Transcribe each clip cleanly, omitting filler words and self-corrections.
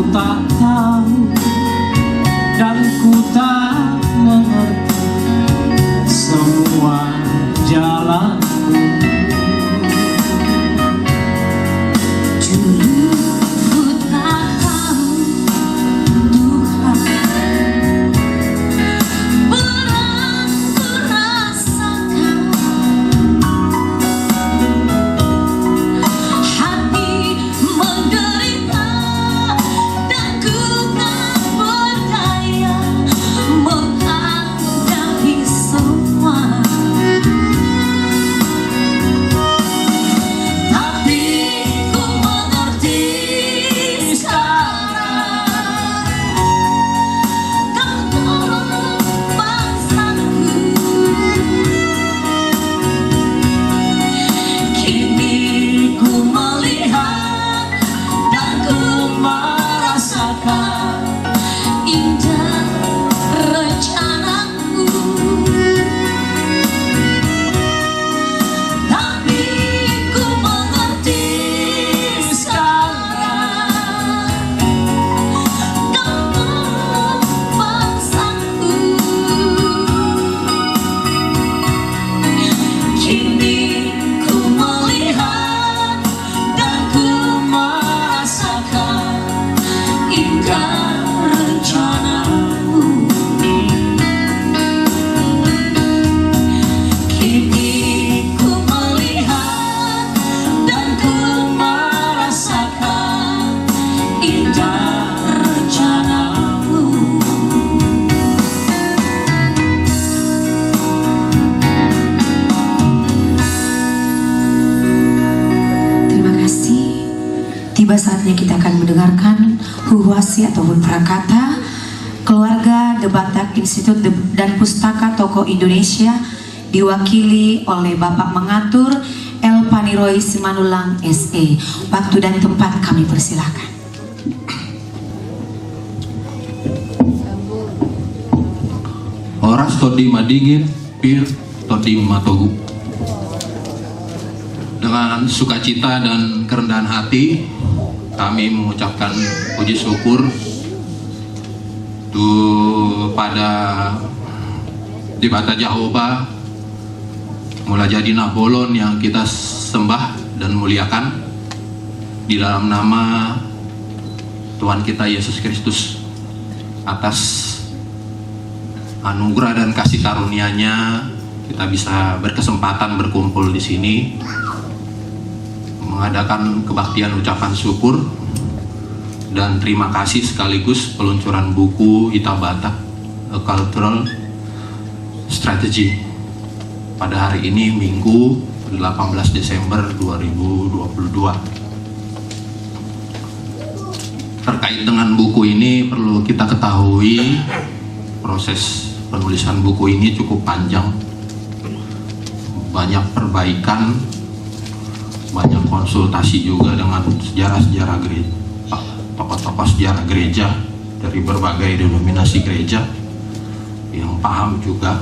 tak tahu dan ku tak mengerti semua jalanku. Dulu ku tak tahu Tuhan, berat ku rasakan, hati menderita dan ku tak berdaya menghadapi semua. Tapi ku mengerti sekarang, kau tolong bangsaku. Kini ku melihat dan ku merasakan indah rencanamu. Tapi ku mengerti sekarang, kau tolong bangsaku. Kini ku melihat dan ku merasakan indah rencanamu. Kini ku melihat dan ku merasakan indah rencanamu. Terima kasih. Tiba saatnya kita akan mendengarkan huwasi ataupun prakata keluarga The Batak Institute dan Pustaka Tokoh Indonesia diwakili oleh Bapak Mengatur El Paniroy Simanulang SE. Waktu dan tempat kami persilahkan. Horas todi madingin pir todi matogu. Dengan sukacita dan kerendahan hati kami mengucapkan puji syukur pada di Bata Jehovah mulai jadi Nabolon yang kita sembah dan muliakan di dalam nama Tuhan kita Yesus Kristus, atas anugerah dan kasih karunia-Nya kita bisa berkesempatan berkumpul di sini mengadakan kebaktian ucapan syukur dan terima kasih sekaligus peluncuran buku Ita Batak A Cultural Strategy pada hari ini Minggu 18 Desember 2022. Terkait dengan buku ini perlu kita ketahui proses penulisan buku ini cukup panjang, banyak perbaikan, banyak konsultasi juga dengan sejarah-sejarah gereja, tokoh-tokoh sejarah gereja dari berbagai denominasi gereja yang paham juga.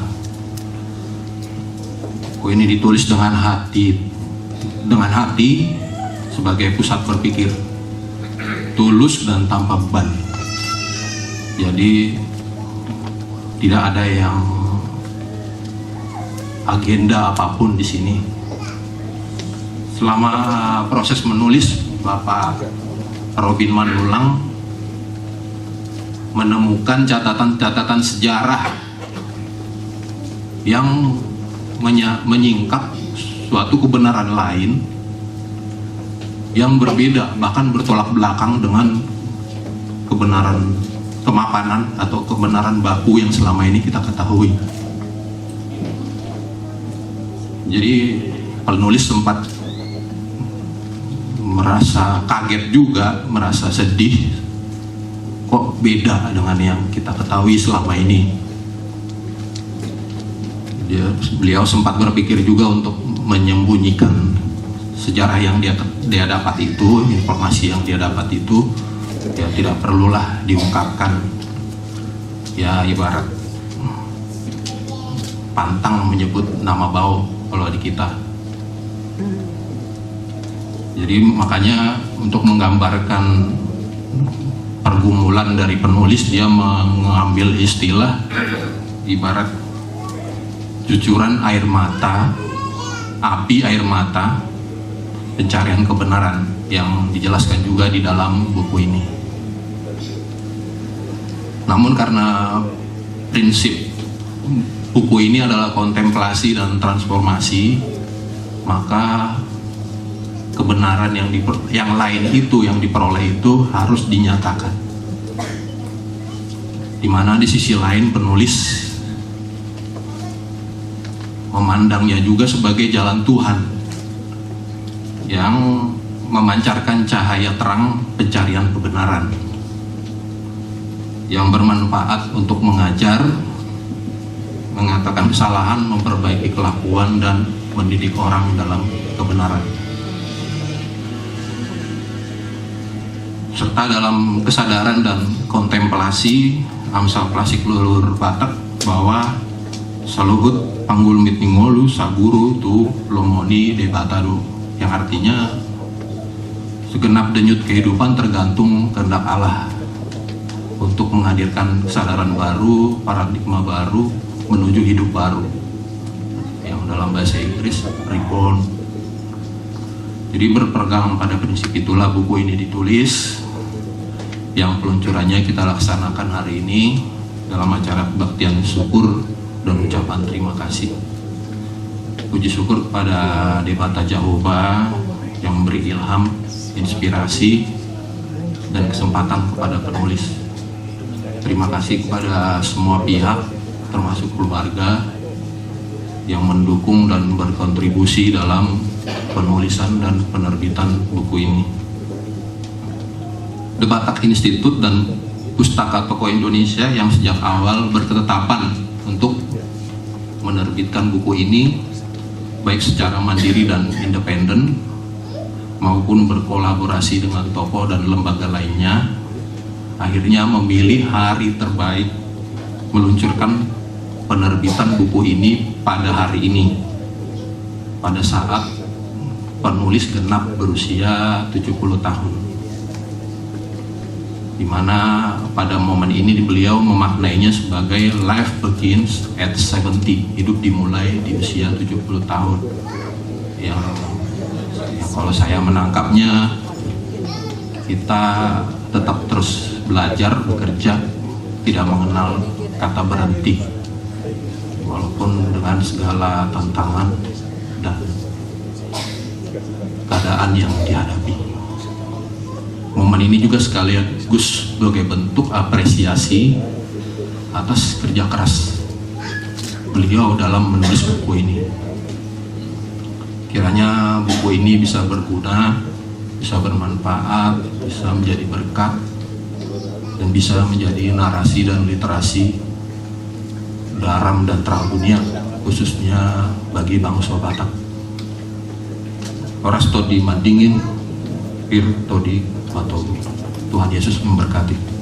Buku ini ditulis dengan hati sebagai pusat berpikir, tulus dan tanpa beban. Jadi tidak ada yang agenda apapun di sini. Selama proses menulis, Bapak Robin Manulang menemukan catatan-catatan sejarah yang menyingkap suatu kebenaran lain yang berbeda, bahkan bertolak belakang dengan kebenaran kemapanan atau kebenaran baku yang selama ini kita ketahui. Jadi penulis sempat merasa kaget juga, merasa sedih, kok beda dengan yang kita ketahui selama ini. Beliau sempat berpikir juga untuk menyembunyikan sejarah yang dia dapat itu, informasi yang dia dapat itu, ya tidak perlulah diungkapkan. Ya ibarat pantang menyebut nama bau kalau di kita. Jadi makanya untuk menggambarkan pergumulan dari penulis. Dia mengambil istilah ibarat cucuran air mata, api air mata, pencarian kebenaran yang dijelaskan juga di dalam buku ini. Namun karena prinsip buku ini adalah kontemplasi dan transformasi, maka kebenaran yang lain itu yang diperoleh itu harus dinyatakan. Dimana di sisi lain penulis memandangnya juga sebagai jalan Tuhan yang memancarkan cahaya terang pencarian kebenaran yang bermanfaat untuk mengajar, mengatakan kesalahan, memperbaiki kelakuan, dan mendidik orang dalam kebenaran. Serta dalam kesadaran dan kontemplasi Amsal klasik leluhur Batak bahwa saluhut panggul mitningolu saburu tu lomoni debatadu, yang artinya segenap denyut kehidupan tergantung kehendak Allah untuk menghadirkan kesadaran baru, paradigma baru menuju hidup baru, yang dalam bahasa Inggris reborn. Jadi berpegang pada prinsip itulah buku ini ditulis, yang peluncurannya kita laksanakan hari ini dalam acara kebaktian syukur dan ucapan terima kasih. Puji syukur kepada Debata Jehovah yang memberi ilham, inspirasi, dan kesempatan kepada penulis. Terima kasih kepada semua pihak, termasuk keluarga, yang mendukung dan berkontribusi dalam penulisan dan penerbitan buku ini. The Batak Institute dan Pustaka Tokoh Indonesia yang sejak awal berketetapan untuk menerbitkan buku ini, baik secara mandiri dan independen maupun berkolaborasi dengan tokoh dan lembaga lainnya, akhirnya memilih hari terbaik meluncurkan penerbitan buku ini pada hari ini, pada saat penulis genap berusia 70 tahun, dimana pada momen ini beliau memaknainya sebagai life begins at 70, hidup dimulai di usia 70 tahun. Yang kalau saya menangkapnya, kita tetap terus belajar, bekerja, tidak mengenal kata berhenti, walaupun dengan segala tantangan dan keadaan yang dihadapi. Momen ini juga sekaligus sebagai bentuk apresiasi atas kerja keras beliau dalam menulis buku ini. Kiranya buku ini bisa berguna, bisa bermanfaat, bisa menjadi berkat, dan bisa menjadi narasi dan literasi garam dan terang dunia, khususnya bagi bangsa Batak. Oras todi mandingin, pir todi patogi. Tuhan Yesus memberkati.